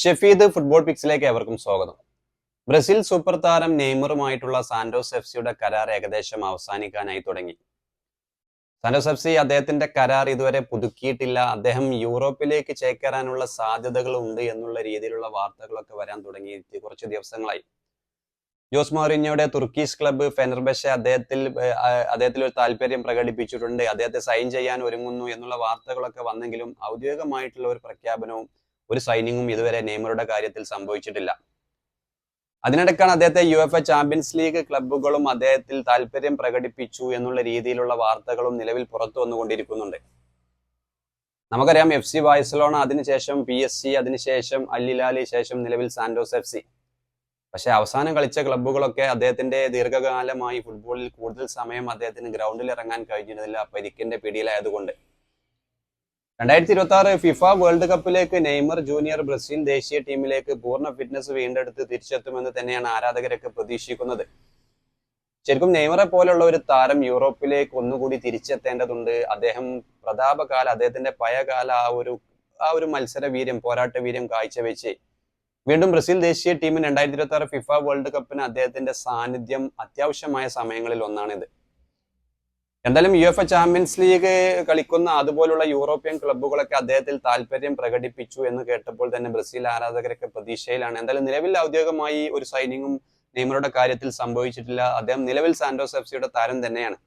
Shefeed football പിക്സിലേക്ക് ഏവർക്കും സ്വാഗതം. Brazil super താരം നെയ്മറുമായിട്ടുള്ള സാന്റോസ് എഫ് സിയുടെ കരാർ ഏകദേശം അവസാനിക്കാനായി തുടങ്ങി. സാന്റോസ് എഫ് സി അദ്ദേഹത്തിന്റെ കരാർ ഇതുവരെ പുതുക്കിയിട്ടില്ല. അദ്ദേഹം യൂറോപ്പിലേക്ക് ചേക്കേറാനുള്ള സാധ്യതകൾ ഉണ്ട് എന്നുള്ള രീതിയിലുള്ള വാർത്തകളൊക്കെ വരാൻ തുടങ്ങി കുറച്ച് ദിവസങ്ങളായി. ജോസ് മൗറിഞ്ഞോയുടെ തുർക്കീസ് ക്ലബ്ബ് ഫെനർബക്ഷെ അദ്ദേഹത്തിൽ ഒരു താല്പര്യം പ്രകടിപ്പിച്ചിട്ടുണ്ട്. അദ്ദേഹത്തെ സൈൻ ചെയ്യാൻ ഒരുങ്ങുന്നു എന്നുള്ള വാർത്തകളൊക്കെ വന്നെങ്കിലും ഔദ്യോഗികമായിട്ടുള്ള ഒരു പ്രഖ്യാപനവും ഒരു സൈനിങ്ങും ഇതുവരെ നെയ്മറുടെ കാര്യത്തിൽ സംഭവിച്ചിട്ടില്ല. അതിനിടയ്ക്കാണ് അദ്ദേഹത്തെ UEFA ചാമ്പ്യൻസ് ലീഗ് ക്ലബ്ബുകളും അദ്ദേഹത്തിൽ താല്പര്യം പ്രകടിപ്പിച്ചു എന്നുള്ള രീതിയിലുള്ള വാർത്തകളും നിലവിൽ പുറത്തു വന്നുകൊണ്ടിരിക്കുന്നുണ്ട്. നമുക്കറിയാം FC ബാഴ്സലോണ, അതിനുശേഷം PSG, അതിനുശേഷം അൽ ഹിലാൽ, ശേഷം നിലവിൽ സാന്റോസ് എഫ് സി. പക്ഷെ അവസാനം കളിച്ച ക്ലബ്ബുകളൊക്കെ അദ്ദേഹത്തിന്റെ ദീർഘകാലമായി ഫുട്ബോളിൽ കൂടുതൽ സമയം അദ്ദേഹത്തിന് ഗ്രൗണ്ടിൽ ഇറങ്ങാൻ കഴിഞ്ഞിരുന്നില്ല, പരിക്കിന്റെ പിടിയിലായതുകൊണ്ട്. 2026 ഫിഫ വേൾഡ് കപ്പിലേക്ക് നെയ്മർ ജൂനിയർ ബ്രസീൽ ദേശീയ ടീമിലേക്ക് പൂർണ്ണ ഫിറ്റ്നസ് വീണ്ടെടുത്ത് തിരിച്ചെത്തുമെന്ന് തന്നെയാണ് ആരാധകരൊക്കെ പ്രതീക്ഷിക്കുന്നത്. ശരിക്കും നെയ്മറെ പോലുള്ള ഒരു താരം യൂറോപ്പിലേക്ക് ഒന്നുകൂടി തിരിച്ചെത്തേണ്ടതുണ്ട്. അദ്ദേഹം അദ്ദേഹത്തിന്റെ പഴയകാല ആ ഒരു മത്സര വീര്യം, പോരാട്ട വീര്യം കാഴ്ചവെച്ച് വീണ്ടും ബ്രസീൽ ദേശീയ ടീമിന് 2026 ഫിഫ വേൾഡ് കപ്പിന് അദ്ദേഹത്തിന്റെ സാന്നിധ്യം അത്യാവശ്യമായ സമയങ്ങളിൽ ഒന്നാണിത്. എന്തായാലും UEFA ചാമ്പ്യൻസ് ലീഗ് കളിക്കുന്ന അതുപോലുള്ള യൂറോപ്യൻ ക്ലബ്ബുകളൊക്കെ അദ്ദേഹത്തിൽ താല്പര്യം പ്രകടിപ്പിച്ചു എന്ന് കേട്ടപ്പോൾ തന്നെ ബ്രസീൽ ആരാധകരൊക്കെ പ്രതീക്ഷയിലാണ്. എന്തായാലും നിലവിൽ ഔദ്യോഗികമായി ഒരു സൈനിങ്ങും നെയ്മറുടെ കാര്യത്തിൽ സംഭവിച്ചിട്ടില്ല. അദ്ദേഹം നിലവിൽ സാന്റോസ് എഫ് സിയുടെ താരം തന്നെയാണ്.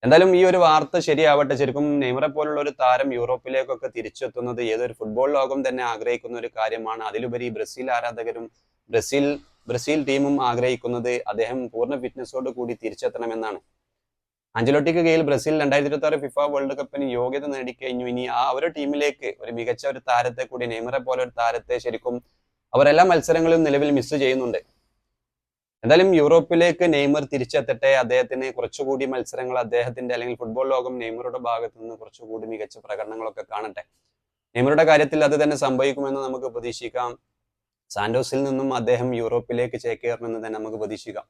എന്തായാലും ഈ ഒരു വാർത്ത ശരിയാവട്ടെ. ശരിക്കും നെയ്മറെ പോലുള്ള ഒരു താരം യൂറോപ്പിലേക്കൊക്കെ തിരിച്ചെത്തുന്നത് ഏതൊരു ഫുട്ബോൾ ലോകം തന്നെ ആഗ്രഹിക്കുന്ന ഒരു കാര്യമാണ്. അതിലുപരി ബ്രസീൽ ആരാധകരും ബ്രസീൽ ടീമും ആഗ്രഹിക്കുന്നത് അദ്ദേഹം പൂർണ്ണ ഫിറ്റ്നസോട് കൂടി തിരിച്ചെത്തണമെന്നാണ്. അഞ്ചലോട്ടിക്ക് കീഴിൽ ബ്രസീൽ 2026 ഫിഫ വേൾഡ് കപ്പിന് യോഗ്യത നേടിക്കഴിഞ്ഞു. ഇനി ഒരു ടീമിലേക്ക് ഒരു മികച്ച ഒരു താരത്തെ കൂടി, നെയ്മറെ പോലെ ഒരു താരത്തെ ശരിക്കും അവരെല്ലാ മത്സരങ്ങളിലും നിലവിൽ മിസ് ചെയ്യുന്നുണ്ട്. എന്തായാലും യൂറോപ്പിലേക്ക് നെയ്മർ തിരിച്ചെത്തട്ടെ. അദ്ദേഹത്തിന് കുറച്ചുകൂടി മത്സരങ്ങൾ അദ്ദേഹത്തിന്റെ അല്ലെങ്കിൽ ഫുട്ബോൾ ലോകം നെയ്മറുടെ ഭാഗത്ത് നിന്ന് കുറച്ചുകൂടി മികച്ച പ്രകടനങ്ങളൊക്കെ കാണട്ടെ. നെയ്മറുടെ കാര്യത്തിൽ അത് തന്നെ സംഭവിക്കുമെന്ന് നമുക്ക് പ്രതീക്ഷിക്കാം. സാന്റോസിൽ നിന്നും അദ്ദേഹം യൂറോപ്പിലേക്ക് ചേക്കേറുമെന്ന് തന്നെ നമുക്ക് പ്രതീക്ഷിക്കാം.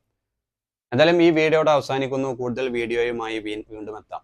എന്തായാലും ഈ വീഡിയോയുടെ അവസാനിക്കുന്നു. കൂടുതൽ വീഡിയോയുമായി വീണ്ടും എത്താം.